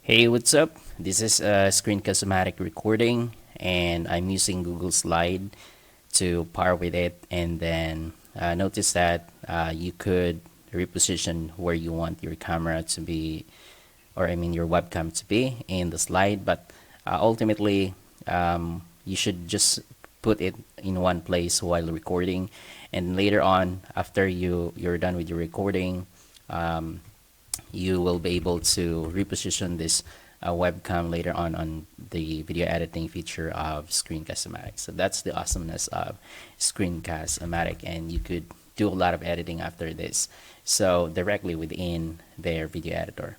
Hey, what's up? This is a Screencast-O-Matic recording, and I'm using Google Slide to power with it. And then notice that you could reposition where you want your camera to be, or I mean your webcam to be in the slide. But ultimately, you should just put it in one place while recording, and later on, after you're done with your recording. You will be able to reposition this webcam later on the video editing feature of Screencast-O-Matic. So that's the awesomeness of Screencast-O-Matic, and you could do a lot of editing after this, so directly within their video editor.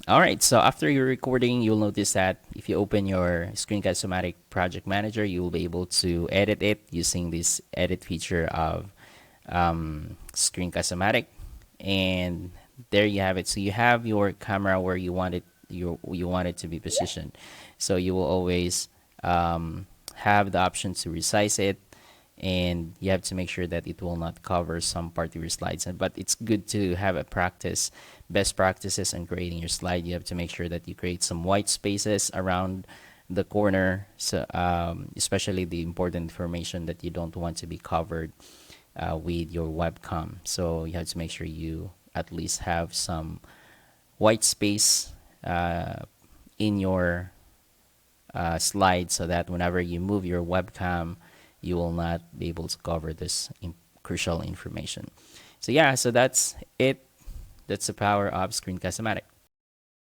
All right, so after your recording, you'll notice that if you open your Screencast-O-Matic project manager, you will be able to edit it using this edit feature of Screencast-O-Matic. And there you have it. So you have your camera where you want it, you want it to be positioned. So you will always have the option to resize it, and you have to make sure that it will not cover some part of your slides. But it's good to have a best practices in creating your slide. You have to make sure that you create some white spaces around the corner, so especially the important information that you don't want to be covered with your webcam. So you have to make sure you at least have some white space in your slide, so that whenever you move your webcam, you will not be able to cover this crucial information. So yeah, so that's it. That's the power of Screencast-O-Matic.